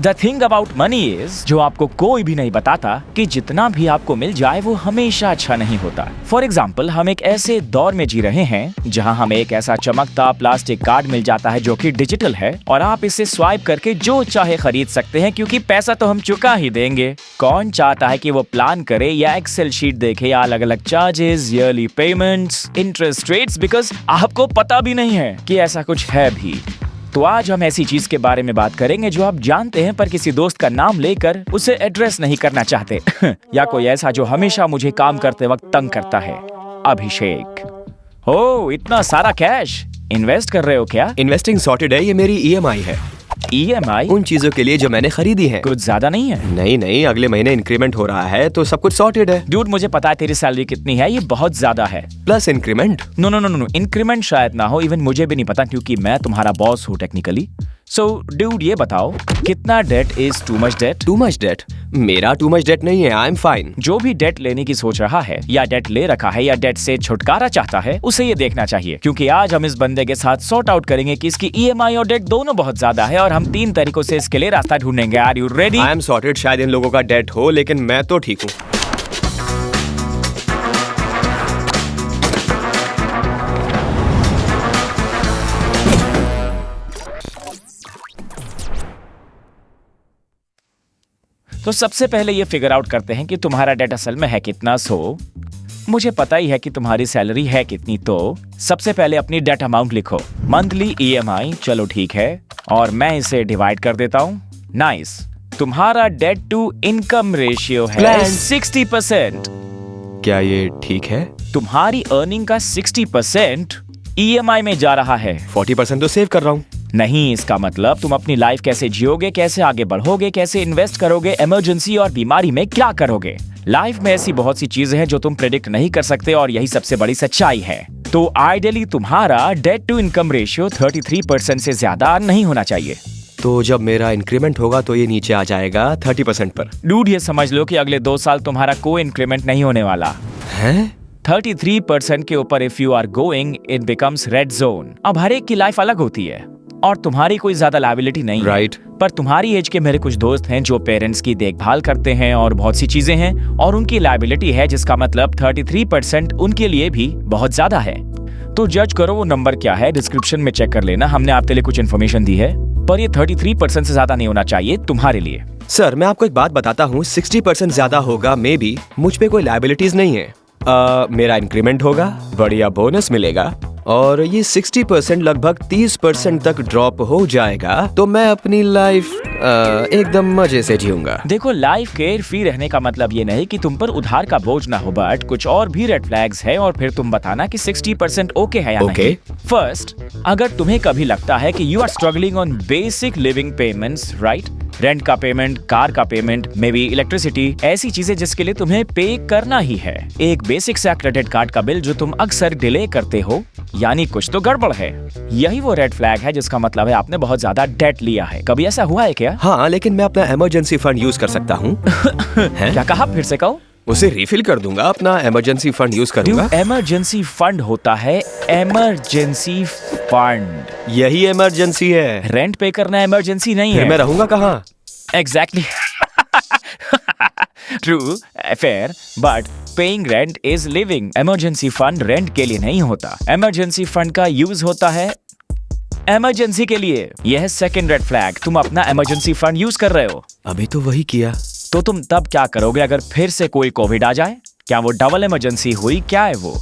The thing about money is, जो आपको कोई भी नहीं बताता कि जितना भी आपको मिल जाए वो हमेशा अच्छा नहीं होता। फॉर एग्जाम्पल, हम एक ऐसे दौर में जी रहे हैं जहाँ हमें एक ऐसा चमकता प्लास्टिक कार्ड मिल जाता है जो कि डिजिटल है और आप इसे स्वाइप करके जो चाहे खरीद सकते हैं क्योंकि पैसा तो हम चुका ही देंगे। कौन चाहता है कि वो प्लान करे या एक्सेल शीट देखे या अलग अलग charges, yearly payments, interest rates, because आपको पता भी नहीं है कि ऐसा कुछ है भी। तो आज हम ऐसी चीज के बारे में बात करेंगे जो आप जानते हैं पर किसी दोस्त का नाम लेकर उसे एड्रेस नहीं करना चाहते या कोई ऐसा जो हमेशा मुझे काम करते वक्त तंग करता है। अभिषेक। ओह, इतना सारा कैश इन्वेस्ट कर रहे हो क्या? इन्वेस्टिंग सॉर्टेड है, ये मेरी ईएमआई है। ईएमआई? उन चीजों के लिए जो मैंने खरीदी है। कुछ ज्यादा नहीं है? नहीं, अगले महीने इंक्रीमेंट हो रहा है तो सब कुछ सॉर्टेड है। ड्यूड, मुझे पता है तेरी सैलरी कितनी है, ये बहुत ज्यादा है। Plus increment? नो, इंक्रीमेंट शायद ना हो, इवन मुझे भी नहीं पता क्योंकि मैं तुम्हारा बॉस हूँ टेक्निकली। सो ड्यूड, ये बताओ कितना debt is too much debt? Too much debt? मेरा टू मच डेट नहीं है, आई एम फाइन। जो भी डेट लेने की सोच रहा है या डेट ले रखा है या डेट से छुटकारा चाहता है उसे ये देखना चाहिए, क्योंकि आज हम इस बंदे के साथ सॉर्ट आउट करेंगे कि इसकी ईएमआई और डेट दोनों बहुत ज्यादा है और हम 3 तरीकों से इसके लिए रास्ता ढूंढेंगे। Are you ready? I am sorted. शायद इन लोगों का डेट हो लेकिन मैं तो ठीक हूँ। तो सबसे पहले ये फिगर आउट करते हैं कि तुम्हारा डेट असल में है कितना। सो मुझे पता ही है कि तुम्हारी सैलरी है कितनी, तो सबसे पहले अपनी डेट अमाउंट लिखो। मंथली ईएमआई, चलो ठीक है, और मैं इसे डिवाइड कर देता हूँ। नाइस। तुम्हारा डेट टू इनकम रेशियो है 60%। क्या ये ठीक है? तुम्हारी अर्निंग का 60% ईएमआई में जा रहा है। 40% तो सेव कर रहा हूँ। नहीं, इसका मतलब तुम अपनी लाइफ कैसे जियोगे, कैसे आगे बढ़ोगे, कैसे इन्वेस्ट करोगे, इमरजेंसी और बीमारी में क्या करोगे। लाइफ में ऐसी बहुत सी चीजें हैं जो तुम प्रेडिक्ट नहीं कर सकते और यही सबसे बड़ी सच्चाई है। तो आइडियली तुम्हारा डेट टू इनकम रेशियो 33% से ज्यादा नहीं होना चाहिए। तो जब मेरा इंक्रीमेंट होगा तो ये नीचे आ जाएगा 30% पर। डूड, ये समझ लो कि अगले 2 साल तुम्हारा कोई इंक्रीमेंट नहीं होने वाला है। 33% के ऊपर if you are going it becomes red zone. अब हर एक की लाइफ अलग होती है और तुम्हारी कोई ज्यादा लायबिलिटी नहीं राइट। पर तुम्हारी एज के मेरे कुछ दोस्त हैं जो पेरेंट्स की देखभाल करते हैं और बहुत सी चीजें हैं और उनकी लायबिलिटी है, जिसका मतलब 33% उनके लिए भी बहुत ज्यादा है। तो जज करो वो नंबर क्या है, डिस्क्रिप्शन में चेक कर लेना, हमने आपके लिए कुछ इन्फॉर्मेशन दी है, पर ये 33% से ज्यादा नहीं होना चाहिए तुम्हारे लिए। सर, मैं आपको एक बात बताता हूँ, 60% ज्यादा होगा मे बी। मुझ पे कोई लायबिलिटीज नहीं है। मेरा इंक्रीमेंट होगा, बढ़िया बोनस मिलेगा और ये 60% लगभग 30% तक ड्रॉप हो जाएगा तो मैं अपनी लाइफ एकदम मजे से जीऊंगा। देखो, लाइफ केयर फ्री रहने का मतलब ये नहीं कि तुम पर उधार का बोझ ना हो, बट कुछ और भी रेड फ्लैग्स है और फिर तुम बताना कि 60% ओके है या नहीं। फर्स्ट, अगर तुम्हें कभी लगता है कि you are struggling on basic living payments, right, rent का पेमेंट, कार का पेमेंट, मे बी इलेक्ट्रिसिटी, ऐसी चीजें जिसके लिए तुम्हें पे करना ही है, एक बेसिक सा क्रेडिट कार्ड का बिल जो तुम अक्सर डिले करते हो, यानी कुछ तो गड़बड़ है। यही वो रेड फ्लैग है जिसका मतलब है आपने बहुत ज्यादा डेट लिया है। कभी ऐसा हुआ है क्या? हाँ, लेकिन मैं अपना इमरजेंसी फंड यूज कर सकता हूँ। क्या कहा? फिर से कहो। उसे रिफिल कर दूंगा, अपना इमरजेंसी फंड यूज करूंगा। इमरजेंसी फंड होता है इमरजेंसी फंड। यही इमरजेंसी है। रेंट पे करना इमरजेंसी नहीं फिर है। मैं रहूंगा कहाँ? Exactly. True, fair, but paying rent is living. Emergency fund rent के लिए नहीं होता। इमरजेंसी फंड का यूज होता है इमरजेंसी के लिए। यह है सेकंड रेड फ्लैग, तुम अपना इमरजेंसी फंड यूज कर रहे हो। अभी तो वही किया। तो तुम तब क्या करोगे अगर फिर से कोई कोविड आ जाए? क्या वो डबल इमरजेंसी हुई? क्या है वो?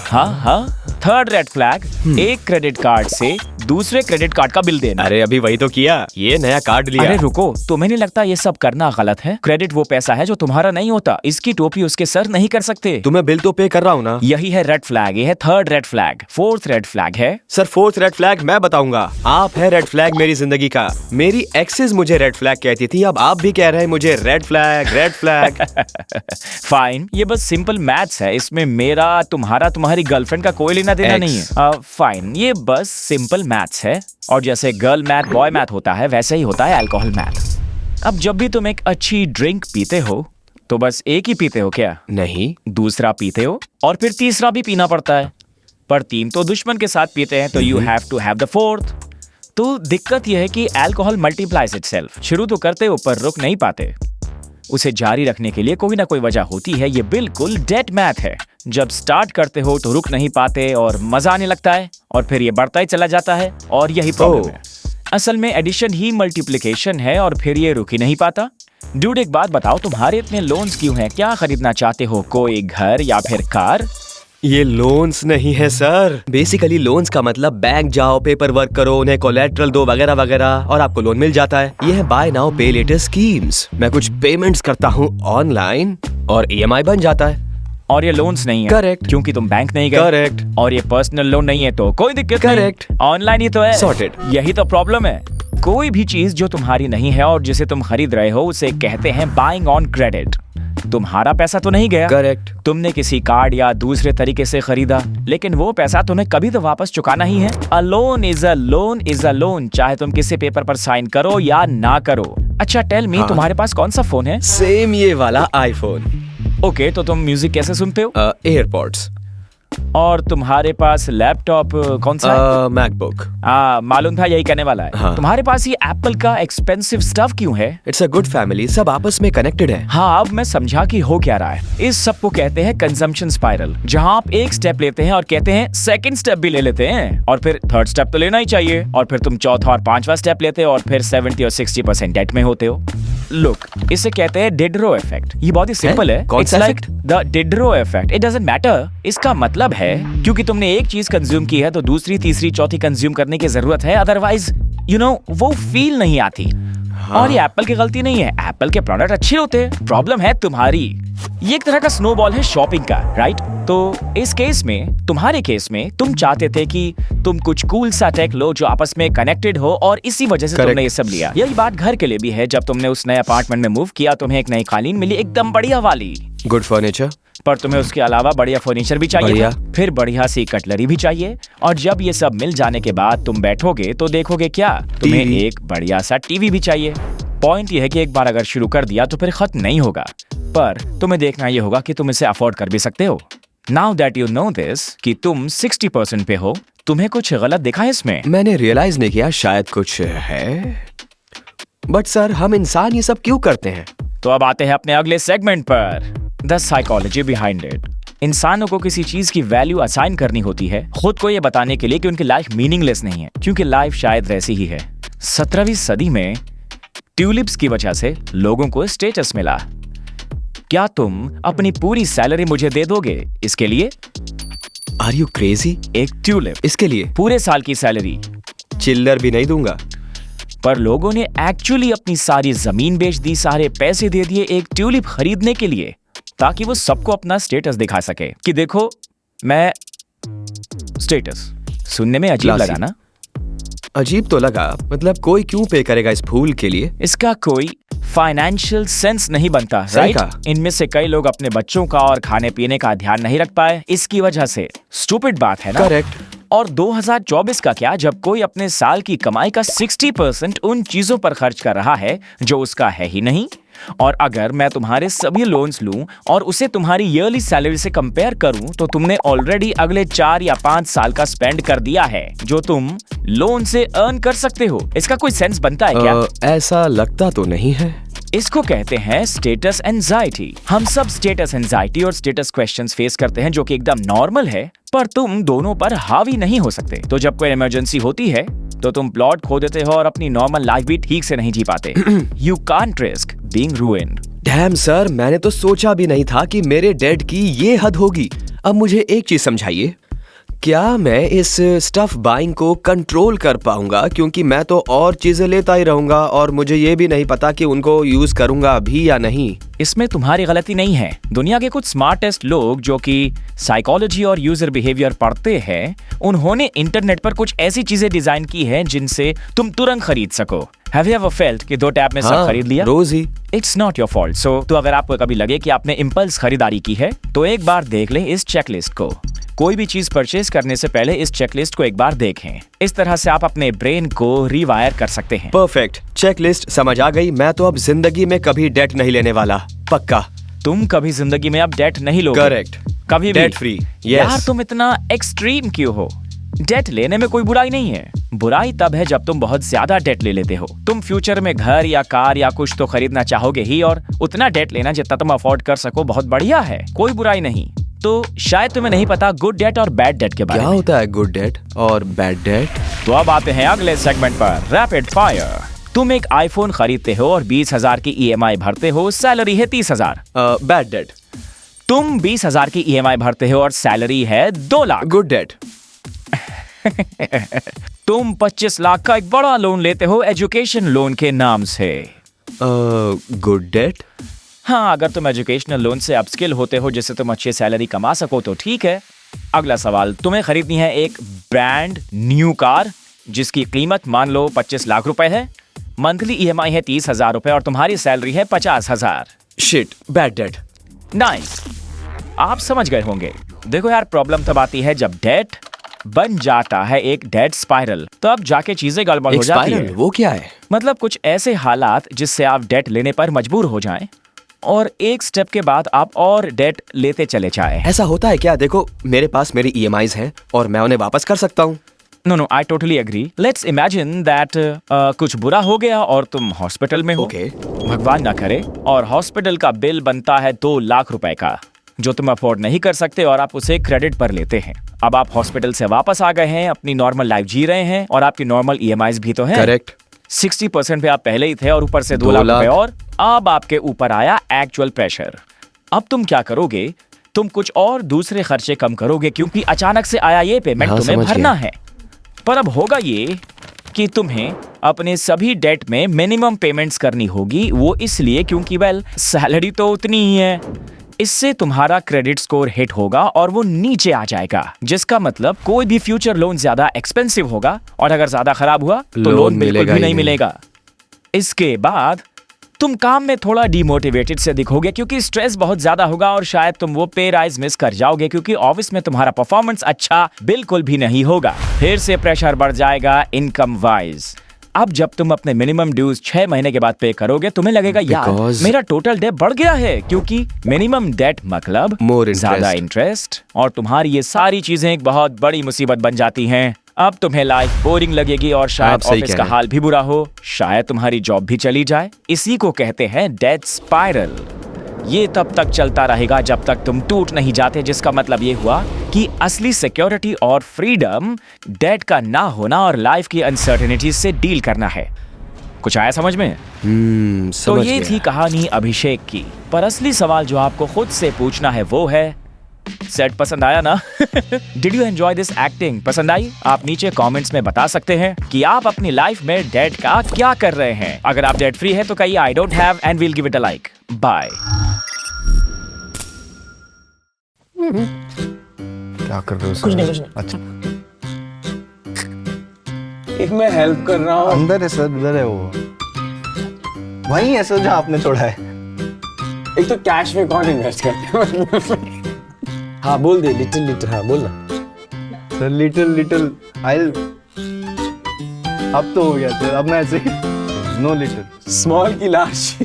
हाँ, थर्ड रेड फ्लैग, एक क्रेडिट कार्ड से दूसरे क्रेडिट कार्ड का बिल देना। अरे अभी वही तो किया, ये नया कार्ड लिया। अरे रुको, तुम्हें नहीं लगता ये सब करना गलत है? क्रेडिट वो पैसा है जो तुम्हारा नहीं होता, इसकी टोपी उसके सर नहीं कर सकते। तुम्हें बिल तो पे कर रहा हूँ ना। यही है रेड फ्लैग, ये है third red flag. Fourth red flag है। सर, फोर्थ रेड फ्लैग मैं बताऊंगा। आप है रेड फ्लैग मेरी जिंदगी का। मेरी एक्सेस मुझे रेड फ्लैग कहती थी, अब आप भी कह रहे हैं मुझे red flag, red flag. Fine, ये बस सिंपल मैथ्स है, इसमें मेरा, तुम्हारा, तुम्हारी गर्लफ्रेंड का कोई लेना देना नहीं है। फाइन, ये बस सिंपल मैथ्स है और जैसे गर्ल मैथ बॉय मैथ होता है वैसे ही होता है अल्कोहल मैथ। अब जब भी तुम एक अच्छी ड्रिंक पीते हो तो बस एक ही पीते हो क्या? नहीं, दूसरा पीते हो और फिर तीसरा भी पीना पड़ता है, पर तीन तो दुश्मन के साथ पीते हैं तो you have to have the fourth. तो दिक्कत यह है कि अल्कोहल मल्टीप्लाइज इटसेल्फ। शुरू तो करते हो पर रुक नहीं पाते। उसे जारी रखने के लिए कोई ना कोई वजह होती है। ये बिल्कुल डेड मैथ है। जब स्टार्ट करते हो तो रुक नहीं पाते और मजा आने लगता है और फिर ये बढ़ता ही चला जाता है और यही प्रॉब्लम है। असल में एडिशन ही मल्टीप्लिकेशन है और फिर ये रुक ही नहीं पाता। डूड एक बात बताओ, तुम्हारे इतने लोन्स क्यों हैं? क्या खरीदना चाहते हो? कोई घर या फिर कार? ये लोन्स नहीं है सर। बेसिकली लोन्स का मतलब बैंक जाओ, पेपर वर्क करो, उन्हें कोलेट्रल दो वगैरह वगैरह और आपको लोन मिल जाता है। ये है बाय नाउ पे लेटर स्कीम्स। मैं कुछ पेमेंट्स करता हूँ ऑनलाइन और ईएमआई बन जाता है। और ये लोन्स नहीं है। करेक्ट। क्योंकि तुम बैंक नहीं गए। करेक्ट। और ये पर्सनल लोन नहीं है तो कोई दिक्कत नहीं। करेक्ट। ऑनलाइन ही तो है। सॉर्टेड। यही तो प्रॉब्लम है। कोई भी चीज जो तुम्हारी नहीं है और जिसे तुम खरीद रहे हो उसे कहते हैं बाइंग ऑन क्रेडिट। तुम्हारा पैसा तो नहीं गया। करेक्ट। तुमने किसी कार्ड या दूसरे तरीके से खरीदा, लेकिन वो पैसा तुम्हें कभी तो वापस चुकाना ही है। A loan is a loan is a loan, चाहे तुम किसी पेपर पर साइन करो या ना करो। अच्छा टेल मी, तुम्हारे पास कौन सा फोन है? सेम ये वाला आईफोन। ओके, तो तुम म्यूजिक कैसे सुनते हो? एयरपॉड्स। और तुम्हारे पास लैपटॉप कौन सा है? मैकबुक। मालूम था यही कहने वाला है। हाँ। तुम्हारे पास ये एप्पल का एक्सपेंसिव स्टफ क्यों है? इट्स अ गुड फैमिली, सब आपस में कनेक्टेड है। हाँ, अब मैं समझा कि हो क्या रहा है। इस सब को कहते हैं कंजम्पशन स्पाइरल, जहाँ आप एक स्टेप लेते हैं और कहते हैं सेकंड स्टेप भी ले लेते हैं और फिर थर्ड स्टेप तो लेना ही चाहिए और फिर तुम चौथा और पांचवा स्टेप लेते हो और फिर 70 और 60% डेट में होते हो। लुक, इसे कहते हैं डिडरो इफेक्ट। ये बहुत ही सिंपल है। कौन सा like the Diderot effect. It doesn't matter. इसका मतलब है क्योंकि तुमने एक चीज कंज्यूम की है तो दूसरी, तीसरी, चौथी कंज्यूम करने की जरूरत है, अदरवाइज वो फील नहीं आती। और ये एप्पल की गलती नहीं है। एप्पल के प्रोडक्ट अच्छे होते हैं, प्रॉब्लम है तुम्हारी। ये एक तरह का स्नोबॉल है शॉपिंग का, राइट? तो इस केस में, तुम्हारे केस में, तुम चाहते थे कि तुम कुछ कूल सा टेक लो जो आपस में कनेक्टेड हो और इसी वजह से तुमने ये सब लिया। यही बात घर के लिए भी है। जब तुमने उस नए अपार्टमेंट में मूव किया, तुम्हें एक नई कालीन मिली, एकदम बढ़िया वाली। Good furniture. पर तुम्हें उसके अलावा बढ़िया फर्नीचर भी चाहिए बढ़िया। था। फिर बढ़िया सी कटलरी भी चाहिए। और जब ये सब मिल जाने के बाद तुम बैठोगे तो देखोगे क्या, तुम्हें टीवी। एक बढ़िया सा टीवी भी चाहिए। पॉइंट ये है कि एक बार अगर शुरू कर दिया तो फिर खत्म नहीं होगा, पर तुम्हें देखना ये होगा कि तुम इसे अफोर्ड कर भी सकते हो। Now that you know this कि तुम 60% पे हो, तुम्हें कुछ गलत दिखा है इसमें? मैंने रियलाइज नहीं किया, शायद कुछ है। बट सर, हम इंसान ये सब क्यों करते हैं? तो अब आते हैं अपने अगले सेगमेंट पर, द साइकोलॉजी बिहाइंड इट। इंसानों को किसी चीज की वैल्यू असाइन करनी होती है खुद को ये बताने के लिए कि उनकी लाइफ मीनिंगलेस नहीं है, क्योंकि लाइफ शायद वैसी ही है। 17वीं सदी में ट्यूलिप्स की वजह से लोगों को स्टेटस मिला। क्या तुम अपनी पूरी सैलरी मुझे दे दोगे इसके लिए? Are you crazy? एक ट्यूलिप, इसके लिए पूरे साल की सैलरी। चिल्लर भी नहीं दूंगा। पर लोगों ने एक्चुअली अपनी सारी जमीन बेच दी, सारे पैसे दे दिए एक ट्यूलिप खरीदने के लिए, ताकि वो सबको अपना स्टेटस दिखा सके कि देखो मैं स्टेटस। सुनने में अजीब लगा ना? अजीब तो लगा, मतलब कोई क्यों पे करेगा इस फूल के लिए? इसका कोई फाइनेंशियल सेंस नहीं बनता, सही राइट? कहा। इनमें से कई लोग अपने बच्चों का और खाने पीने का ध्यान नहीं रख पाए, इसकी वजह से। स्टूपिड बात है ना? करेक्ट। और 2024 का क्या, जब कोई अपने साल की कमाई का 60% उन चीजों पर खर्च कर रहा है जो उसका है ही नहीं। और अगर मैं तुम्हारे सभी लोन्स लूं और उसे तुम्हारी ईयरली सैलरी से कंपेयर करूं तो तुमने ऑलरेडी अगले 4 या 5 साल का स्पेंड कर दिया है जो तुम लोन से अर्न कर सकते हो। इसका कोई सेंस बनता है क्या? ऐसा लगता तो नहीं है। इसको कहते हैं स्टेटस एंजाइटी। हम सब स्टेटस एंजाइटी और स्टेटस क्वेश्चंस फेस करते हैं जो कि एकदम नॉर्मल है, पर तुम दोनों पर हावी नहीं हो सकते। तो जब कोई इमरजेंसी होती है तो तुम प्लॉट खो देते हो और अपनी नॉर्मल लाइफ भी ठीक से नहीं जी पाते। You can't risk being ruined. Dam sir, मैंने तो सोचा भी नहीं था कि मेरे डेट की ये हद होगी। अब मुझे एक चीज समझाइए, क्या मैं इस स्टफ बाइंग को कंट्रोल कर पाऊंगा? क्योंकि मैं तो और चीजें लेता ही रहूंगा और मुझे ये भी नहीं पता कि उनको यूज करूंगा भी या नहीं। इसमें तुम्हारी गलती नहीं है। दुनिया के कुछ स्मार्टेस्ट लोग जो कि साइकोलॉजी और यूजर बिहेवियर पढ़ते हैं, उन्होंने इंटरनेट पर कुछ ऐसी चीजें डिजाइन की हैं जिनसे तुम तुरंत खरीद सको। Have you ever felt कि 2 टैप में सब खरीद लिया? रोज ही। It's not your fault. तो अगर आपको कभी लगे कि आपने इम्पल्स खरीदारी की है तो एक बार देख लें इस चेकलिस्ट को। कोई भी चीज परचेज करने से पहले इस चेकलिस्ट को एक बार देखें। इस तरह से आप अपने ब्रेन को रिवायर कर सकते हैं। परफेक्ट, चेकलिस्ट समझ आ गई। मैं तो अब जिंदगी में कभी डेट नहीं लेने वाला, पक्का। तुम कभी जिंदगी में अब डेट नहीं लोगे। करेक्ट, कभी भी। Debt free. यार तुम इतना एक्सट्रीम क्यों हो? डेट लेने में कोई बुराई नहीं है। बुराई तब है जब तुम बहुत ज्यादा डेट ले लेते हो। तुम फ्यूचर में घर या कार या कुछ तो खरीदना चाहोगे ही, और उतना डेट लेना जितना तुम अफोर्ड कर सको बहुत बढ़िया है, कोई बुराई नहीं। तो शायद तुम्हें नहीं पता गुड डेट और बैड डेट के बारे में। क्या होता है गुड डेट और बैड डेट? तो अब आते हैं अगले सेगमेंट पर, रैपिड फायर। तुम एक आईफोन खरीदते हो और 20,000 की EMI भरते हो, सैलरी है 30,000। Bad debt. तुम 20,000 की EMI भरते हो और सैलरी है 2 लाख। Good date. तुम 25 लाख का एक बड़ा लोन लेते हो एजुकेशन लोन के नाम से। Good debt. हाँ, अगर तुम एजुकेशनल लोन से अपस्किल होते हो जिससे तुम अच्छी सैलरी कमा सको तो ठीक है। अगला सवाल, तुम्हें खरीदनी है एक ब्रांड न्यू कार जिसकी कीमत मान लो 25 लाख रुपए है, मंथली EMI है 30,000 रुपए और तुम्हारी सैलरी है 50,000। Shit, bad debt. नाइस, आप समझ गए होंगे। देखो यार, प्रॉब्लम तब आती है जब डेट बन जाता है एक डेट स्पाइरल, तो अब जाके चीजें गड़बड़ हो जाती है। वो क्या है? मतलब कुछ ऐसे हालात जिससे आप डेट लेने पर मजबूर हो जाएं और एक स्टेप के बाद आप और डेट लेते चले जाएं। ऐसा होता है क्या? देखो, मेरे पास मेरी EMIs हैं और मैं उन्हें वापस कर सकता हूँ। No, I totally agree. Let's imagine that कुछ बुरा हो गया और तुम हॉस्पिटल में हो। Okay. भगवान ना करे, और हॉस्पिटल का बिल बनता है 2 लाख रुपए का, जो तुम अफोर्ड नहीं कर सकते और आप उसे क्रेडिट पर लेते हैं। अब आप हॉस्पिटल से वापस आ गए हैं, अपनी नॉर्मल लाइफ जी रहे हैं और आपकी नॉर्मल EMIs भी तो है। करेक्ट। 60% पे आप पहले ही थे और ऊपर से 2 लाख रुपए, और अब आपके ऊपर आया एक्चुअल प्रेशर। अब तुम क्या करोगे? तुम कुछ और दूसरे खर्चे कम करोगे क्योंकि अचानक से आया ये पेमेंट हाँ, तुम्हें समझ भरना गया। है। पर अब होगा ये कि तुम्हें अपने सभी डेट में मिनिमम पेमेंट्स करनी होगी। वो इसलिए क्योंकि सैलरी तो उतनी ही है। इससे तुम्हारा क्रेडिट स्कोर हिट होगा और वो नीचे आ जाएगा, जिसका मतलब कोई भी फ्यूचर लोन ज्यादा एक्सपेंसिव होगा और अगर ज्यादा खराब हुआ तो लोन बिल्कुल भी नहीं मिलेगा। इसके बाद तुम काम में थोड़ा डिमोटिवेटेड से दिखोगे क्योंकि स्ट्रेस बहुत ज्यादा होगा और शायद तुम वो पे राइज मिस कर जाओगे क्योंकि ऑफिस में तुम्हारा परफॉर्मेंस अच्छा बिल्कुल भी नहीं होगा। फिर से प्रेशर बढ़ जाएगा इनकम वाइज। अब जब तुम अपने मिनिमम ड्यूज 6 महीने के बाद पे करोगे, तुम्हें लगेगा यार मेरा टोटल डेट बढ़ गया है, क्योंकि मिनिमम डेट मतलब ज्यादा इंटरेस्ट, और तुम्हारी ये सारी चीजें एक बहुत बड़ी मुसीबत बन जाती हैं। अब तुम्हें लाइफ बोरिंग लगेगी और शायद ऑफिस का हाल भी बुरा हो, शायद तुम्हारी जॉब भी चली जाए। इसी को कहते हैं डेट स्पाइरल। ये तब तक चलता रहेगा जब तक तुम टूट नहीं जाते, जिसका मतलब ये हुआ कि असली सिक्योरिटी और फ्रीडम डेट का ना होना और लाइफ की अनसर्टेनिटीज से डील करना है। कुछ आया समझ में? तो ये थी कहानी अभिषेक की। पर असली सवाल जो आपको खुद से पूछना है वो है, सेट पसंद आया ना? Did you enjoy this acting? पसंद आई? आप नीचे कमेंट्स में बता सकते हैं कि आप अपनी लाइफ में डेट का क्या कर रहे हैं। अगर आप डेट फ्री है तो कहिए I don't have and will give it a like. Bye. क्या कर रहे हो? कुछ नहीं। अच्छा, एक मैं हेल्प कर रहा हूँ। अंदर है सर, इधर है वो, वही है सर जहाँ आपने छोड़ा है। एक तो कैश में कौन इन्वेस्ट करते हैं? हाँ बोल दे, लिटिल हाँ बोल ना सर। लिटिल आई, अब तो हो गया सर, अब मैं ऐसे नो लिटिल स्मॉल की लाश।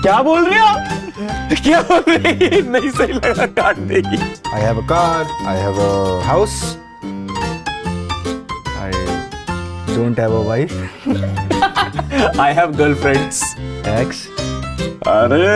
क्या बोल रहे हो आप? क्या बोल रहे हैं? नहीं सही लगा, काट देगी। I have a car, I have a house, I don't have a wife, I have girlfriends. X. अरे